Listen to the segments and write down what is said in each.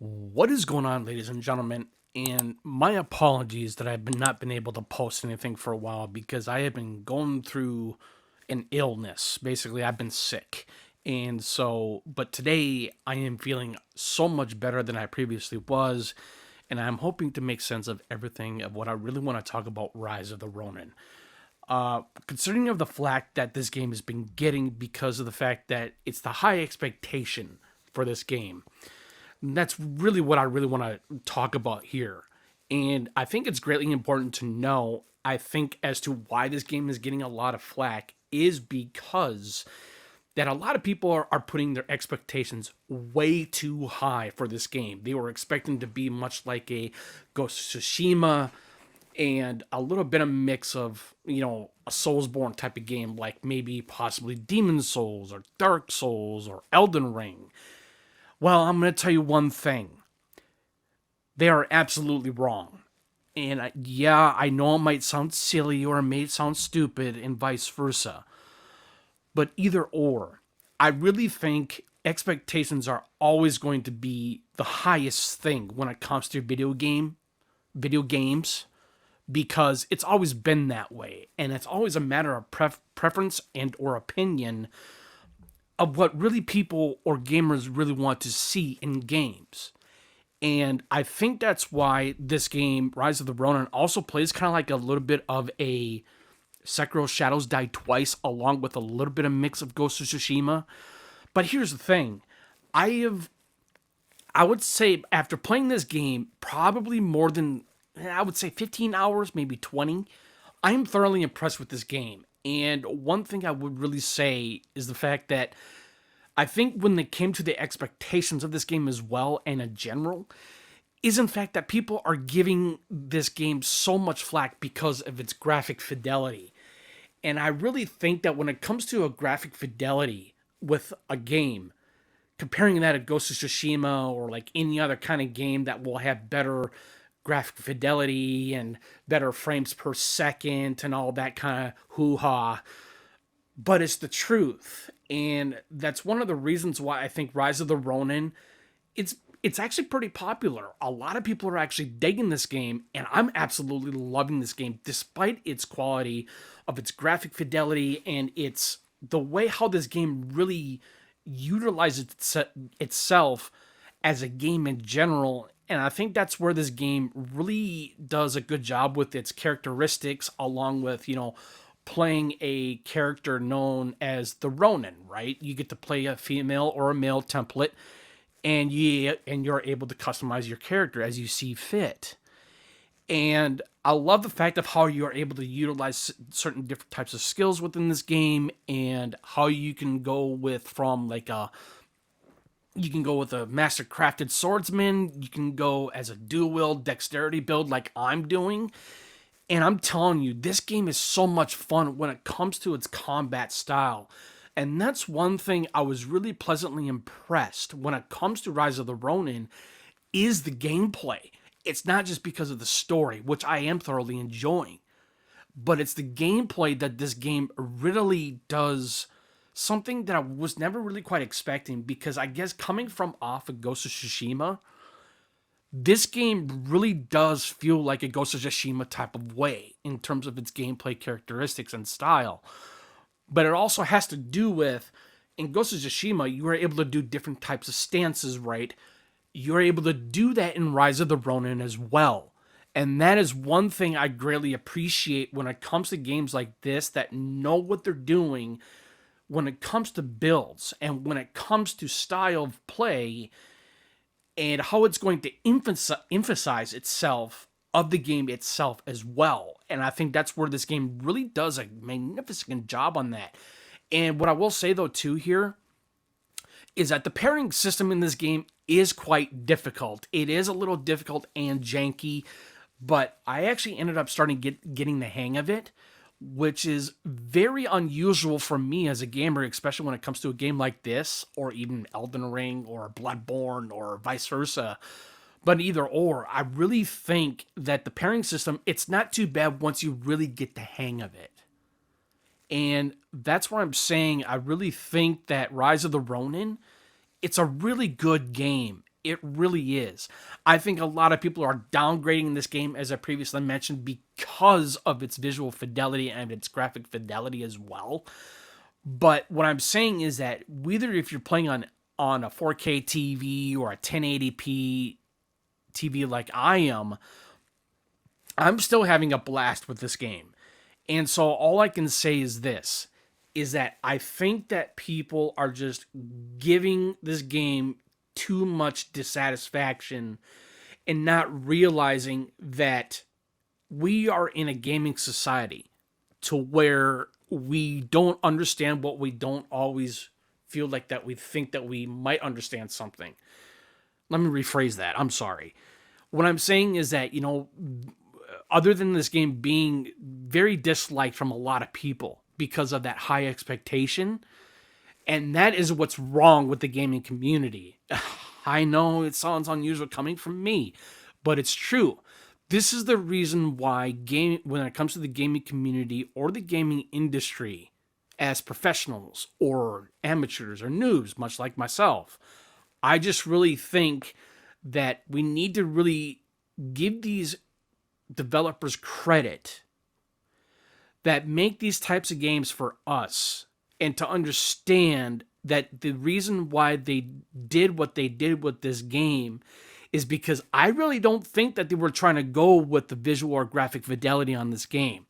What is going on, ladies and gentlemen? And my apologies that I've not been able to post anything for a while because I have been going through an illness. Basically, I've been sick. And so, but today I am feeling so much better than I previously was. And I'm hoping to make sense of everything of what I really want to talk about Rise of the Ronin. Considering of the flack that this game has been getting because of the fact that it's the high expectation for this game, that's really what I really want to talk about here. And I think it's greatly important to know, I think, as to why this game is getting a lot of flack is because that a lot of people are putting their expectations way too high for this game. They were expecting to be much like a Ghost of Tsushima and a little bit of mix of, a Soulsborne type of game, like maybe possibly Demon Souls or Dark Souls or Elden Ring. Well, I'm going to tell you one thing. They are absolutely wrong. And yeah, I know it might sound silly or it may sound stupid and vice versa. But either or, I really think expectations are always going to be the highest thing when it comes to video games, because it's always been that way. And it's always a matter of preference and or opinion of what really people or gamers really want to see in games. And I think that's why this game, Rise of the Ronin, also plays kind of like a little bit of a Sekiro Shadows Die Twice, along with a little bit of mix of Ghost of Tsushima. But here's the thing. I would say after playing this game probably more than, I would say 15 hours, maybe 20, I am thoroughly impressed with this game. And one thing I would really say is the fact that I think when it came to the expectations of this game as well, and in general, is in fact that people are giving this game so much flack because of its graphic fidelity. And I really think that when it comes to a graphic fidelity with a game, comparing that to Ghost of Tsushima or like any other kind of game that will have better graphic fidelity and better frames per second and all that kind of hoo-ha, but it's the truth. And that's one of the reasons why I think Rise of the Ronin, it's actually pretty popular. A lot of people are actually digging this game, and I'm absolutely loving this game despite its quality of its graphic fidelity and its the way how this game really utilizes itself as a game in general. And I think that's where this game really does a good job with its characteristics, along with, playing a character known as the Ronin, right? You get to play a female or a male template, and you're able to customize your character as you see fit. And I love the fact of how you are able to utilize certain different types of skills within this game, and how you can go with from like you can go with a master crafted swordsman, you can go as a dual wield dexterity build like I'm doing. And I'm telling you, this game is so much fun when it comes to its combat style. And that's one thing I was really pleasantly impressed when it comes to Rise of the Ronin is the gameplay. It's not just because of the story, which I am thoroughly enjoying, but it's the gameplay that this game really does something that I was never really quite expecting, because I guess coming from off of Ghost of Tsushima, this game really does feel like a Ghost of Tsushima type of way in terms of its gameplay characteristics and style. But it also has to do with, in Ghost of Tsushima, you are able to do different types of stances, right? You're able to do that in Rise of the Ronin as well. And that is one thing I greatly appreciate when it comes to games like this that know what they're doing when it comes to builds and when it comes to style of play, and how it's going to emphasize itself of the game itself as well. And I think that's where this game really does a magnificent job on that. And what I will say though too here is that the pairing system in this game is quite difficult. It is a little difficult and janky, but I actually ended up starting getting the hang of it, which is very unusual for me as a gamer, especially when it comes to a game like this, or even Elden Ring, or Bloodborne, or vice versa. But either or, I really think that the pairing system, it's not too bad once you really get the hang of it. And that's where I'm saying I really think that Rise of the Ronin, it's a really good game. It really is. I think a lot of people are downgrading this game, as I previously mentioned, because of its visual fidelity and its graphic fidelity as well. But what I'm saying is that whether if you're playing on a 4K TV or a 1080p TV like I am, I'm still having a blast with this game. And so all I can say is this, is that I think that people are just giving this game too much dissatisfaction and not realizing that we are in a gaming society to where we don't understand what we don't always feel like that we think that we might understand something. Let me rephrase that. I'm sorry. What I'm saying is that, other than this game being very disliked from a lot of people because of that high expectation, and that is what's wrong with the gaming community. I know it sounds unusual coming from me, but it's true. This is the reason why when it comes to the gaming community or the gaming industry, as professionals or amateurs or noobs, much like myself, I just really think that we need to really give these developers credit that make these types of games for us, and to understand that the reason why they did what they did with this game is because I really don't think that they were trying to go with the visual or graphic fidelity on this game.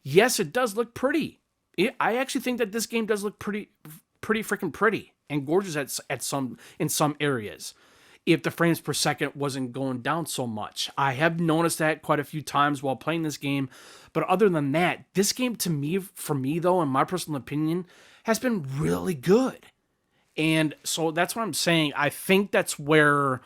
Yes, it does look pretty. I actually think that this game does look pretty freaking pretty and gorgeous in some areas, if the frames per second wasn't going down so much. I have noticed that quite a few times while playing this game. But other than that, this game for me though, in my personal opinion, has been really good. And so that's what I'm saying. I think that's where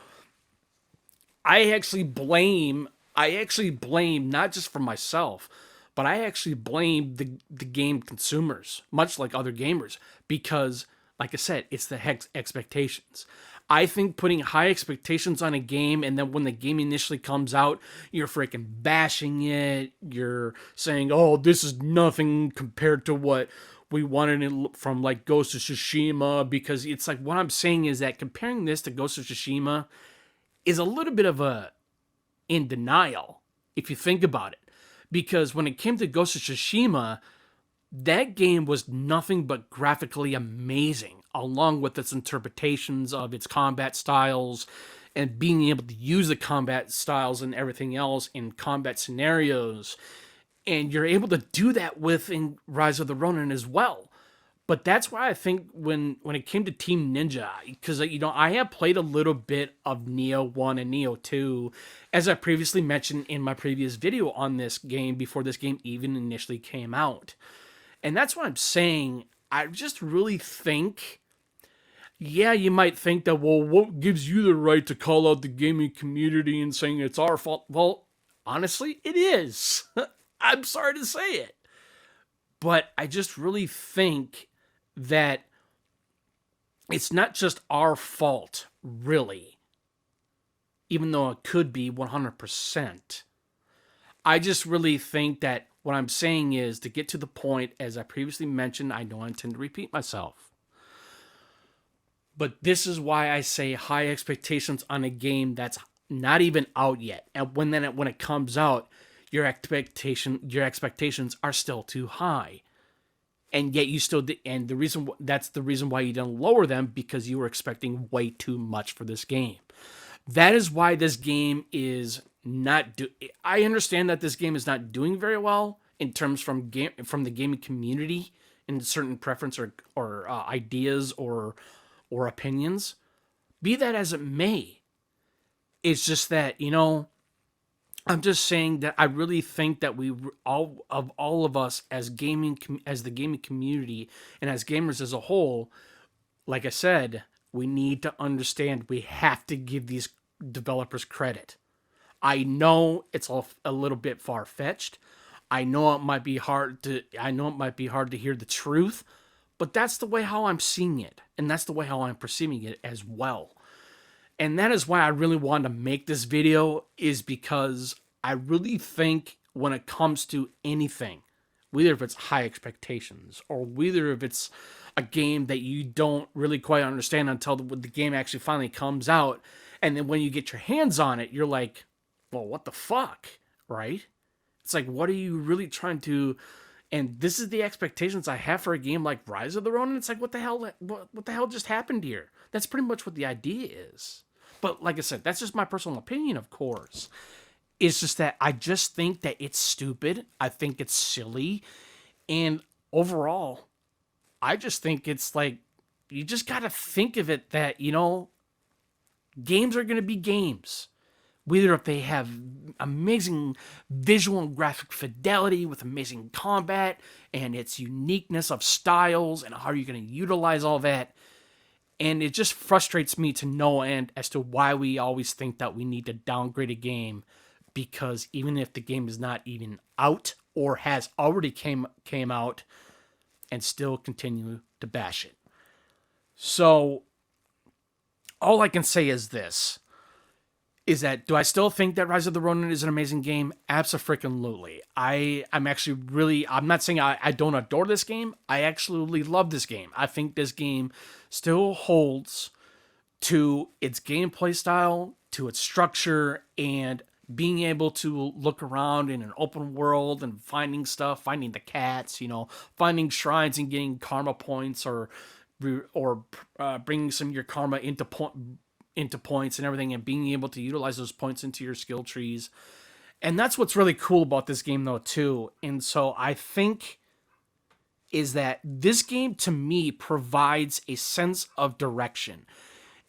I actually blame not just for myself, but I actually blame the game consumers, much like other gamers, because like I said, it's the expectations. I think putting high expectations on a game, and then when the game initially comes out, you're freaking bashing it. You're saying, oh, this is nothing compared to what we wanted from like Ghost of Tsushima, because it's like, what I'm saying is that comparing this to Ghost of Tsushima is a little bit of a in denial, if you think about it. Because when it came to Ghost of Tsushima, that game was nothing but graphically amazing, along with its interpretations of its combat styles and being able to use the combat styles and everything else in combat scenarios. And you're able to do that within Rise of the Ronin as well. But that's why I think when it came to Team Ninja, because I have played a little bit of Neo 1 and Neo 2, as I previously mentioned in my previous video on this game before this game even initially came out. And that's what I'm saying. I just really think, yeah, you might think that, well, what gives you the right to call out the gaming community and saying it's our fault? Well, honestly, it is. I'm sorry to say it. But I just really think that it's not just our fault, really, even though it could be 100%. I just really think that what I'm saying is, to get to the point, as I previously mentioned, I know I intend to repeat myself, but this is why I say high expectations on a game that's not even out yet. And when it comes out, your expectations are still too high. And yet you still did, and that's the reason why you didn't lower them, because you were expecting way too much for this game. That is why this game is not I understand that this game is not doing very well in terms from the gaming community in certain preference or ideas or opinions. Be that as it may, it's just that, I'm just saying that I really think that all of us as the gaming community and as gamers as a whole, like I said, we need to understand we have to give these developers credit. I know it's a little bit far-fetched. I know it might be hard to hear the truth, but that's the way how I'm seeing it, and that's the way how I'm perceiving it as well. And that is why I really wanted to make this video, is because I really think when it comes to anything, whether if it's high expectations or whether if it's a game that you don't really quite understand until the game actually finally comes out, And then when you get your hands on it, you're like, well, what the fuck, right? It's like, what are you really trying to? And this is the expectations I have for a game like Rise of the Ronin. It's like, what the hell? What the hell just happened here? That's pretty much what the idea is. But like I said, that's just my personal opinion, of course. It's just that I just think that it's stupid. I think it's silly, and overall, I just think it's like you just got to think of it that games are going to be games. Whether if they have amazing visual and graphic fidelity with amazing combat and its uniqueness of styles and how you're going to utilize all that. And it just frustrates me to no end as to why we always think that we need to downgrade a game, because even if the game is not even out or has already came out, and still continue to bash it. So all I can say is this. Is that, do I still think that Rise of the Ronin is an amazing game? Abso-freaking-lutely. I'm not saying I don't adore this game. I absolutely love this game. I think this game still holds to its gameplay style, to its structure, and being able to look around in an open world and finding stuff, finding the cats, finding shrines and getting karma points, or bringing some of your karma into points and everything, and being able to utilize those points into your skill trees. And that's what's really cool about this game, though, too. And so I think is that this game, to me, provides a sense of direction.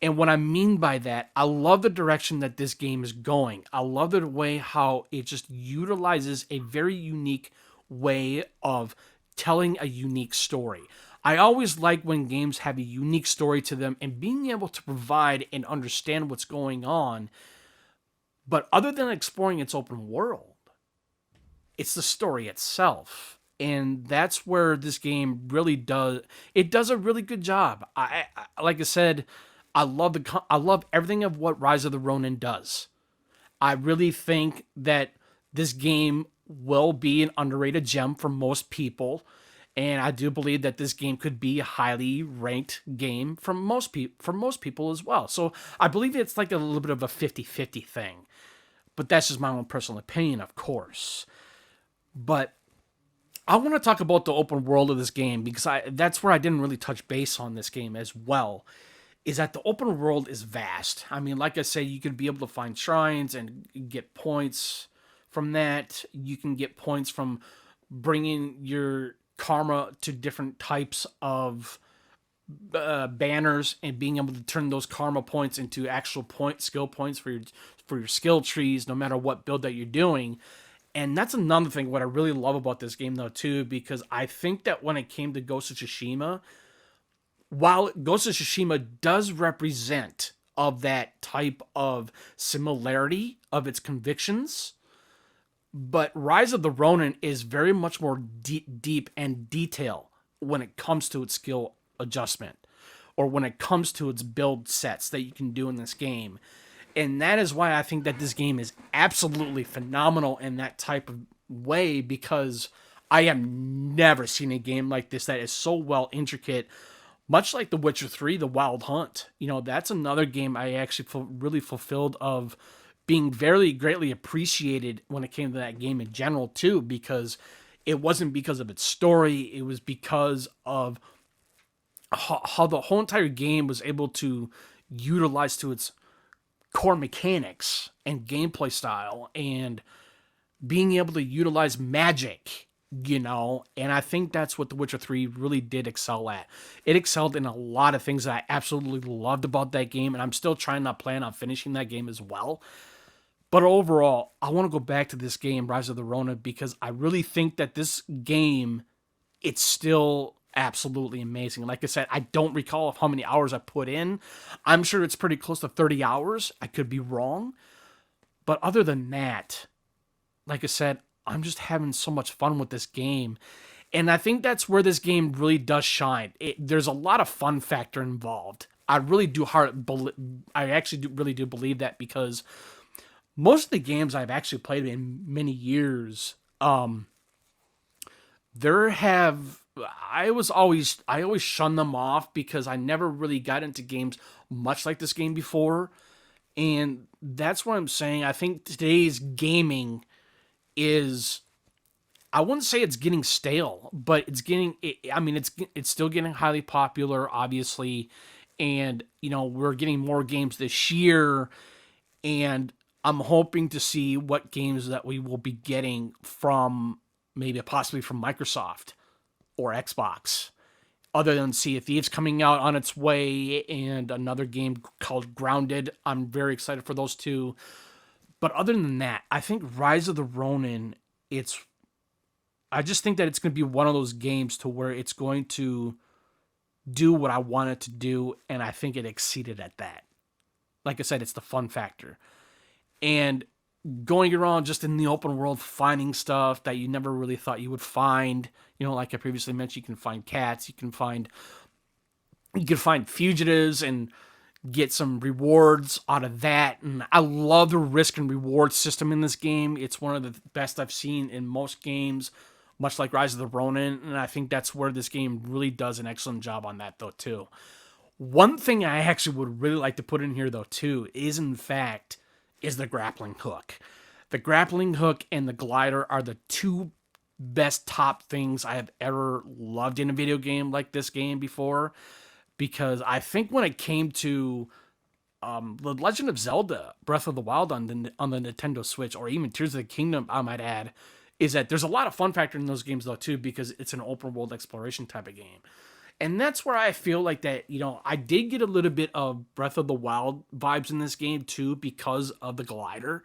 And what I mean by that, I love the direction that this game is going. I love the way how it just utilizes a very unique way of telling a unique story. I always like when games have a unique story to them and being able to provide and understand what's going on. But other than exploring its open world, it's the story itself. And that's where this game really does. It does a really good job. I like I said, I love everything of what Rise of the Ronin does. I really think that this game will be an underrated gem for most people. And I do believe that this game could be a highly ranked game for most people as well. So I believe it's like a little bit of a 50-50 thing. But that's just my own personal opinion, of course. But I want to talk about the open world of this game, because that's where I didn't really touch base on this game as well. Is that the open world is vast. I mean, like I said, you can be able to find shrines and get points from that. You can get points from bringing your karma to different types of banners and being able to turn those karma points into actual skill points for your skill trees, no matter what build that you're doing. And that's another thing what I really love about this game, though, too, because I think that when it came to Ghost of Tsushima, while Ghost of Tsushima does represent of that type of similarity of its convictions, but Rise of the Ronin is very much more deep and detail when it comes to its skill adjustment, or when it comes to its build sets that you can do in this game. And that is why I think that this game is absolutely phenomenal in that type of way, because I have never seen a game like this that is so well intricate. Much like The Witcher 3, The Wild Hunt. That's another game I actually really fulfilled of being very greatly appreciated when it came to that game in general, too, because it wasn't because of its story. It was because of how the whole entire game was able to utilize to its core mechanics and gameplay style, and being able to utilize magic. And I think that's what The Witcher 3 really did excel at. It excelled in a lot of things that I absolutely loved about that game, and I'm still trying to plan on finishing that game as well. But overall, I want to go back to this game, Rise of the Ronin, because I really think that this game, it's still absolutely amazing. Like I said, I don't recall how many hours I put in. I'm sure it's pretty close to 30 hours. I could be wrong. But other than that, like I said, I'm just having so much fun with this game. And I think that's where this game really does shine. There's a lot of fun factor involved. I really do really do believe that, because most of the games I've actually played in many years, I always shun them off, because I never really got into games much like this game before. And that's what I'm saying. I think today's gaming is, I wouldn't say it's getting stale, but it's getting. I mean, it's still getting highly popular, obviously, and we're getting more games this year, and I'm hoping to see what games that we will be getting from maybe possibly from Microsoft or Xbox. Other than Sea of Thieves coming out on its way and another game called Grounded, I'm very excited for those two. But other than that, I think Rise of the Ronin, it's I just think that it's going to be one of those games to where it's going to do what I want it to do, and I think it exceeded at that. Like I said, it's the fun factor. And going around just in the open world, finding stuff that you never really thought you would find. Like I previously mentioned, you can find fugitives and get some rewards out of that. And I love the risk and reward system in this game. It's one of the best I've seen in most games, much like Rise of the Ronin. And I think that's where this game really does an excellent job on that, though, too. One thing I actually would really like to put in here, though, too, is the grappling hook. The grappling hook and the glider are the two best top things I have ever loved in a video game like this game before. Because I think when it came to The Legend of Zelda Breath of the Wild on the Nintendo Switch, or even Tears of the Kingdom, I might add, is that there's a lot of fun factor in those games, though, too, because it's an open world exploration type of game. And that's where I feel like that, I did get a little bit of Breath of the Wild vibes in this game, too, because of the glider.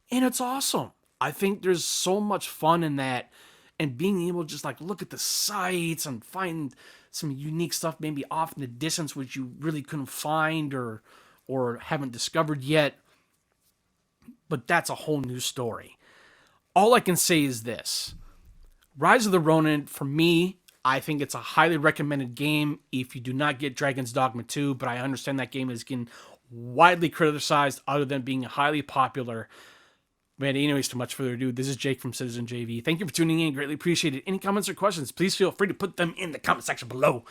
And it's awesome. I think there's so much fun in that, and being able to just like look at the sights and find some unique stuff maybe off in the distance which you really couldn't find or haven't discovered yet. But that's a whole new story. All I can say is this. Rise of the Ronin, for me, I think it's a highly recommended game if you do not get Dragon's Dogma 2, but I understand that game is getting widely criticized other than being highly popular. Man, anyways, too much further ado, this is Jake from Citizen JV. Thank you for tuning in. Greatly appreciated. Any comments or questions, please feel free to put them in the comment section below.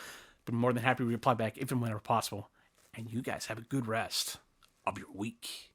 But I'm more than happy to reply back if and whenever possible. And you guys have a good rest of your week.